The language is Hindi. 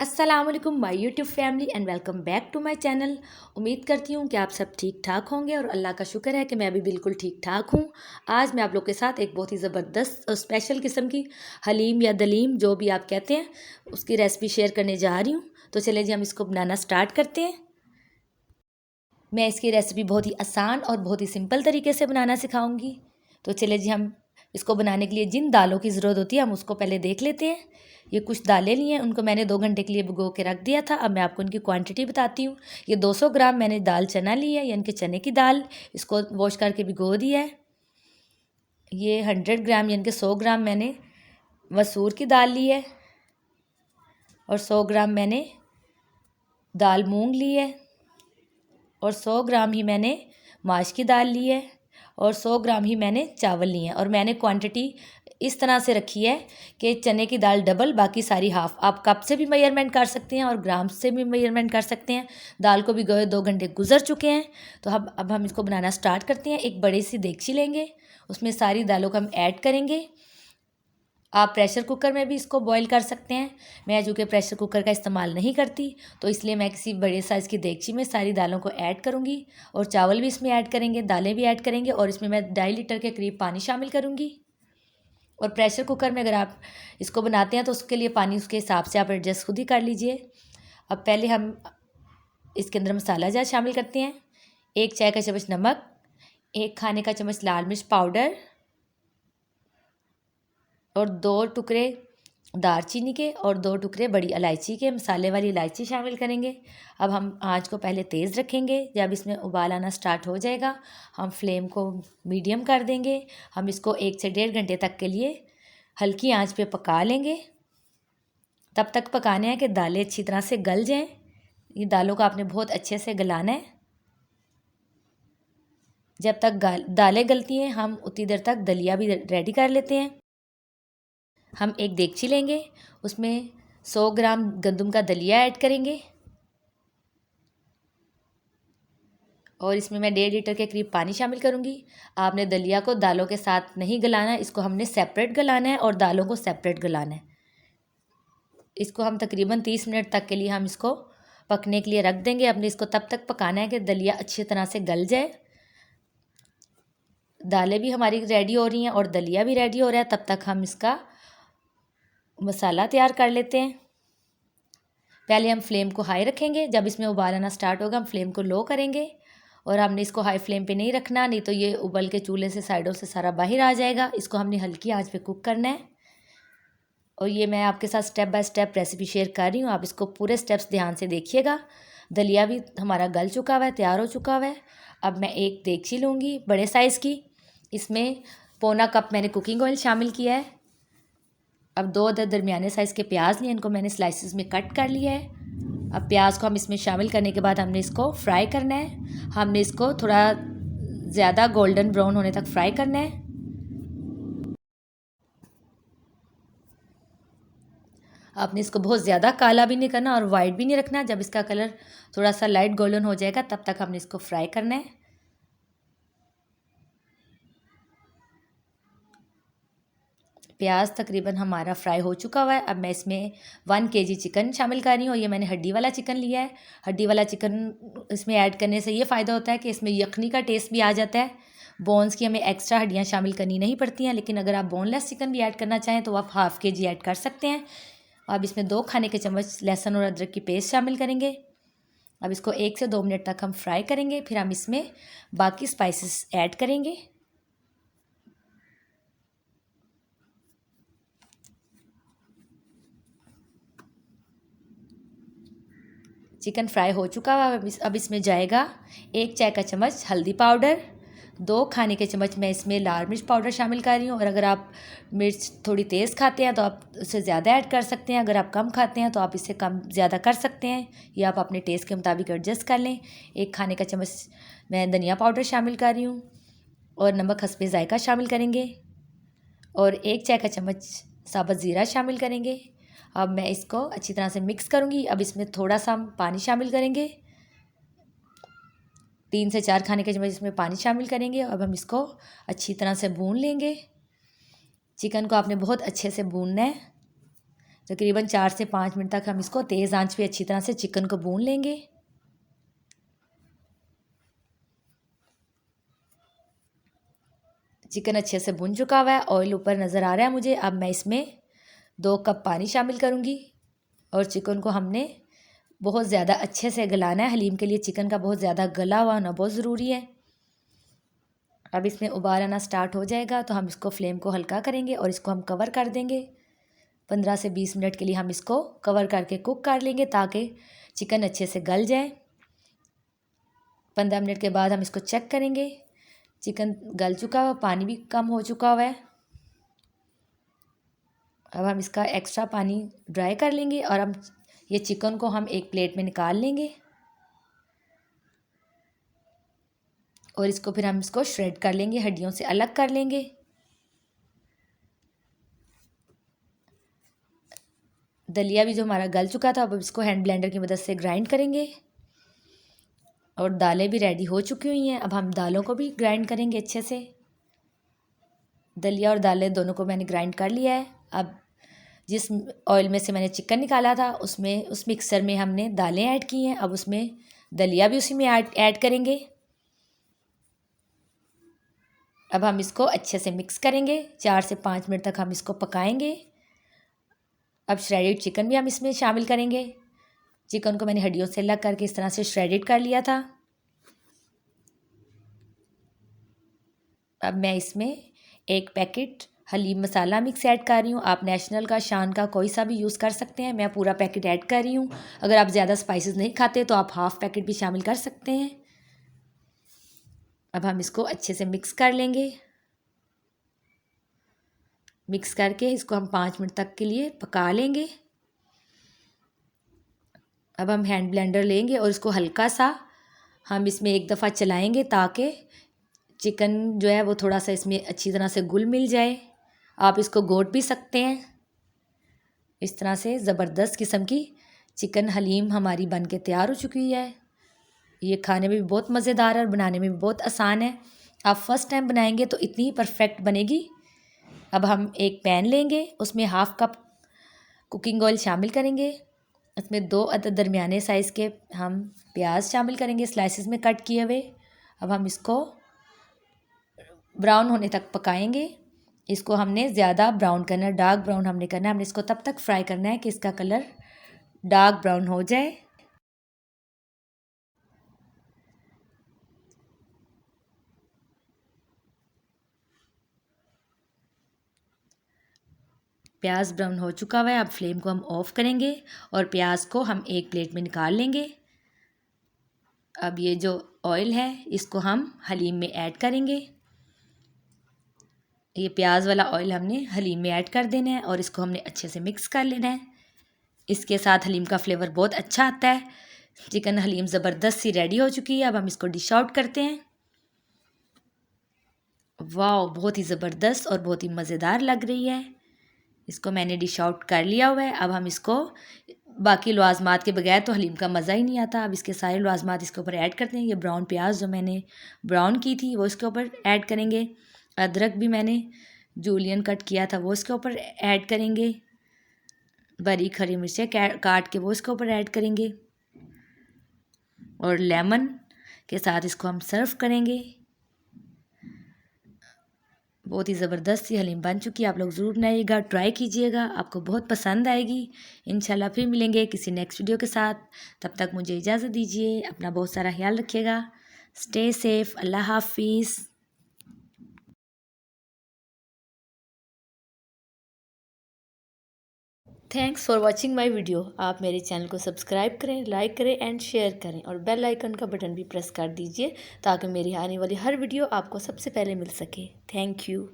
अस्सलाम वालेकुम my YouTube family and welcome back to my channel. उम्मीद करती हूँ कि आप सब ठीक ठाक होंगे और अल्लाह का शुक्र है कि मैं भी बिल्कुल ठीक ठाक हूँ। आज मैं आप लोग के साथ एक बहुत ही ज़बरदस्त और स्पेशल किस्म की हलीम या दलीम जो भी आप कहते हैं उसकी रेसिपी शेयर करने जा रही हूँ। तो चले जी हम इसको बनाना स्टार्ट करते हैं। मैं इसकी रेसिपी बहुत ही आसान और बहुत ही सिंपल तरीके से बनाना सिखाऊंगी। तो चले जी हम इसको बनाने के लिए जिन दालों की ज़रूरत होती है हम उसको पहले देख लेते हैं। ये कुछ दालें ली हैं, उनको मैंने 2 घंटे के लिए भिगो के रख दिया था। अब मैं आपको इनकी क्वांटिटी बताती हूँ। ये 200 ग्राम मैंने दाल चना ली है, यानी कि चने की दाल, इसको वॉश करके भिगो दिया है। ये 100 ग्राम यानी कि 100 ग्राम मैंने मसूर की दाल ली है और 100 ग्राम मैंने दाल मूंग ली है और 100 ग्राम ही मैंने माश की दाल ली है और 100 ग्राम ही मैंने चावल लिए हैं। और मैंने क्वांटिटी इस तरह से रखी है कि चने की दाल डबल, बाकी सारी हाफ। आप कप से भी मेजरमेंट कर सकते हैं और ग्राम से भी मेजरमेंट कर सकते हैं। दाल को भी गए 2 घंटे गुजर चुके हैं। तो अब हम इसको बनाना स्टार्ट करते हैं। एक बड़ी सी देगची लेंगे, उसमें सारी दालों को हम ऐड करेंगे। आप प्रेशर कुकर में भी इसको बॉईल कर सकते हैं। मैं चूँकि प्रेशर कुकर का इस्तेमाल नहीं करती तो इसलिए मैं किसी बड़े साइज़ की देगची में सारी दालों को ऐड करूँगी और चावल भी इसमें ऐड करेंगे, दालें भी ऐड करेंगे और इसमें मैं 2.5 लीटर के करीब पानी शामिल करूँगी। और प्रेशर कुकर में अगर आप इसको बनाते हैं तो उसके लिए पानी उसके हिसाब से आप एडजस्ट खुद ही कर लीजिए। अब पहले हम इसके अंदर मसाला जार शामिल करते हैं। 1 चाय का चम्मच नमक, 1 खाने का चम्मच लाल मिर्च पाउडर और 2 टुकड़े दालचीनी के और 2 टुकड़े बड़ी इलायची के, मसाले वाली इलायची शामिल करेंगे। अब हम आंच को पहले तेज़ रखेंगे। जब इसमें उबाल आना स्टार्ट हो जाएगा हम फ्लेम को मीडियम कर देंगे। हम इसको 1 से 1.5 घंटे तक के लिए हल्की आंच पे पका लेंगे। तब तक पकाने हैं कि दालें अच्छी तरह से गल जाएं। ये दालों को आपने बहुत अच्छे से गलाना है। जब तक दालें गलती हैं हम उतनी देर तक दलिया भी रेडी कर लेते हैं। हम एक देगची लेंगे, उसमें 100 ग्राम गंदम का दलिया ऐड करेंगे और इसमें मैं 1.5 लीटर के करीब पानी शामिल करूँगी। आपने दलिया को दालों के साथ नहीं गलाना, इसको हमने सेपरेट गलाना है और दालों को सेपरेट गलाना है। इसको हम तकरीबन 30 मिनट तक के लिए हम इसको पकने के लिए रख देंगे। अपने इसको तब तक पकाना है कि दलिया अच्छी तरह से गल जाए। दालें भी हमारी रेडी हो रही हैं और दलिया भी रेडी हो रहा है। तब तक हम इसका मसाला तैयार कर लेते हैं। पहले हम फ्लेम को हाई रखेंगे। जब इसमें उबाल आना स्टार्ट होगा हम फ्लेम को लो करेंगे और हमने इसको हाई फ्लेम पे नहीं रखना, नहीं तो ये उबल के चूल्हे से साइडों से सारा बाहर आ जाएगा। इसको हमने हल्की आंच पे कुक करना है और ये मैं आपके साथ step by step recipe share कर रही हूँ। आप इसको पूरे स्टेप्स ध्यान से देखिएगा। दलिया भी हमारा गल चुका हुआ है, तैयार हो चुका हुआ है। अब मैं एक देगची लूँगी बड़े साइज़ की, इसमें पौना कप मैंने कुकिंग ऑयल शामिल किया है। अब 2 अदद दरमियाने साइज़ के प्याज लिए, इनको मैंने स्लाइसिस में कट कर लिया है। अब प्याज को हम इसमें शामिल करने के बाद हमने इसको फ्राई करना है। हमने इसको थोड़ा ज़्यादा गोल्डन ब्राउन होने तक फ्राई करना है। आपने इसको बहुत ज़्यादा काला भी नहीं करना और वाइट भी नहीं रखना। जब इसका कलर थोड़ा सा लाइट गोल्डन हो जाएगा तब तक हमने इसको फ्राई करना है। प्याज तकरीबन हमारा फ्राई हो चुका हुआ है। अब मैं इसमें 1 kg चिकन शामिल कर रही हूँ। ये मैंने हड्डी वाला चिकन लिया है। हड्डी वाला चिकन इसमें ऐड करने से ये फ़ायदा होता है कि इसमें यखनी का टेस्ट भी आ जाता है। बोन्स की हमें एक्स्ट्रा हड्डियाँ शामिल करनी नहीं पड़ती हैं, लेकिन अगर आप बोनलेस चिकन भी ऐड करना चाहें तो आप ½ kg ऐड कर सकते हैं। अब इसमें 2 खाने के चम्मच लहसुन और अदरक की पेस्ट शामिल करेंगे। अब इसको 1 से 2 मिनट तक हम फ्राई करेंगे। फिर हम इसमें बाकी स्पाइसेस ऐड करेंगे। चिकन फ्राई हो चुका है। अब इसमें जाएगा 1 चाय का चम्मच हल्दी पाउडर, 2 खाने के चम्मच मैं इसमें लाल मिर्च पाउडर शामिल कर रही हूँ। और अगर आप मिर्च थोड़ी तेज़ खाते हैं तो आप उससे ज़्यादा ऐड कर सकते हैं। अगर आप कम खाते हैं तो आप इससे कम ज़्यादा कर सकते हैं, या आप अपने टेस्ट के मुताबिक एडजस्ट कर लें। 1 खाने का चम्मच मैं धनिया पाउडर शामिल कर रही हूँ और नमक हस्बे ज़ायका शामिल करेंगे और 1 चाय का चम्मच साबुत ज़ीरा शामिल करेंगे। अब मैं इसको अच्छी तरह से मिक्स करूँगी। अब इसमें थोड़ा सा हम पानी शामिल करेंगे, 3 से 4 खाने के चम्मच इसमें पानी शामिल करेंगे। अब हम इसको अच्छी तरह से भून लेंगे। चिकन को आपने बहुत अच्छे से भूनना है। तकरीबन 4 से 5 मिनट तक हम इसको तेज़ आंच पे अच्छी तरह से चिकन को भून लेंगे। चिकन अच्छे से भुन चुका हुआ है, ऑयल ऊपर नज़र आ रहा है मुझे। अब मैं इसमें 2 कप पानी शामिल करूँगी और चिकन को हमने बहुत ज़्यादा अच्छे से गलाना है। हलीम के लिए चिकन का बहुत ज़्यादा गला हुआ होना बहुत ज़रूरी है। अब इसमें उबाल आना स्टार्ट हो जाएगा तो हम इसको फ्लेम को हल्का करेंगे और इसको हम कवर कर देंगे। 15 से 20 मिनट के लिए हम इसको कवर करके कुक कर लेंगे ताकि चिकन अच्छे से गल जाए। 15 मिनट के बाद हम इसको चेक करेंगे। चिकन गल चुका हुआ, पानी भी कम हो चुका हुआ है। अब हम इसका एक्स्ट्रा पानी ड्राई कर लेंगे और हम ये चिकन को हम एक प्लेट में निकाल लेंगे और इसको फिर हम इसको श्रेड कर लेंगे, हड्डियों से अलग कर लेंगे। दलिया भी जो हमारा गल चुका था, अब इसको हैंड ब्लेंडर की मदद से ग्राइंड करेंगे और दालें भी रेडी हो चुकी हुई हैं। अब हम दालों को भी ग्राइंड करेंगे अच्छे से। दलिया और दालें दोनों को मैंने ग्राइंड कर लिया है। अब जिस ऑयल में से मैंने चिकन निकाला था उसमें उस मिक्सर में हमने दालें ऐड की हैं। अब उसमें दलिया भी उसी में ऐड करेंगे। अब हम इसको अच्छे से मिक्स करेंगे। 4 से 5 मिनट तक हम इसको पकाएंगे। अब श्रेडेड चिकन भी हम इसमें शामिल करेंगे। चिकन को मैंने हड्डियों से अलग करके इस तरह से श्रेडेड कर लिया था। अब मैं इसमें 1 पैकेट हलीम मसाला मिक्स ऐड कर रही हूँ। आप नेशनल का, शान का कोई सा भी यूज़ कर सकते हैं। मैं पूरा पैकेट ऐड कर रही हूँ। अगर आप ज़्यादा स्पाइसेस नहीं खाते तो आप हाफ़ पैकेट भी शामिल कर सकते हैं। अब हम इसको अच्छे से मिक्स कर लेंगे। मिक्स करके इसको हम 5 मिनट तक के लिए पका लेंगे। अब हम हैंड ब्लेंडर लेंगे और इसको हल्का सा हम इसमें एक दफ़ा चलाएंगे ताकि चिकन जो है वो थोड़ा सा इसमें अच्छी तरह से घुल मिल जाए। आप इसको घोट भी सकते हैं। इस तरह से ज़बरदस्त किस्म की चिकन हलीम हमारी बन के तैयार हो चुकी है। ये खाने में भी बहुत मज़ेदार है और बनाने में भी बहुत आसान है। आप फर्स्ट टाइम बनाएंगे तो इतनी ही परफेक्ट बनेगी। अब हम एक पैन लेंगे, उसमें हाफ़ कप कुकिंग ऑयल शामिल करेंगे। इसमें 2 अदद दरमियाने साइज़ के हम प्याज शामिल करेंगे, स्लाइसिस में कट किए हुए। अब हम इसको ब्राउन होने तक पकाएंगे। इसको हमने ज़्यादा ब्राउन करना है, डार्क ब्राउन हमने करना है। हमने इसको तब तक फ्राई करना है कि इसका कलर डार्क ब्राउन हो जाए। प्याज ब्राउन हो चुका हुआ है। अब फ्लेम को हम ऑफ़ करेंगे और प्याज को हम एक प्लेट में निकाल लेंगे। अब ये जो ऑयल है इसको हम हलीम में ऐड करेंगे। ये प्याज वाला ऑयल हमने हलीम में ऐड कर देना है और इसको हमने अच्छे से मिक्स कर लेना है। इसके साथ हलीम का फ्लेवर बहुत अच्छा आता है। चिकन हलीम ज़बरदस्त सी रेडी हो चुकी है। अब हम इसको डिश आउट करते हैं। वाह, बहुत ही ज़बरदस्त और बहुत ही मज़ेदार लग रही है। इसको मैंने डिश आउट कर लिया हुआ है। अब हम इसको बाकी लवाजमात के बगैर तो हलीम का मज़ा ही नहीं आता। अब इसके सारे लवाजमात इसके ऊपर ऐड करते हैं। ये ब्राउन प्याज जो मैंने ब्राउन की थी वो इसके ऊपर ऐड करेंगे। अदरक भी मैंने जूलियन कट किया था वो इसके ऊपर ऐड करेंगे। बारीक हरी मिर्चें काट के वो इसके ऊपर ऐड करेंगे और लेमन के साथ इसको हम सर्व करेंगे। बहुत ही ज़बरदस्त सी हलीम बन चुकी है। आप लोग ज़रूर बनाइएगा, ट्राई कीजिएगा, आपको बहुत पसंद आएगी। इंशाल्लाह फिर मिलेंगे किसी नेक्स्ट वीडियो के साथ। तब तक मुझे इजाज़त दीजिए। अपना बहुत सारा ख्याल रखिएगा। Stay safe. अल्लाह हाफिज़। Thanks for watching my video. आप मेरे चैनल को सब्सक्राइब करें, लाइक करें एंड शेयर करें और बेल आइकन का बटन भी प्रेस कर दीजिए ताकि मेरी आने वाली हर वीडियो आपको सबसे पहले मिल सके। Thank you.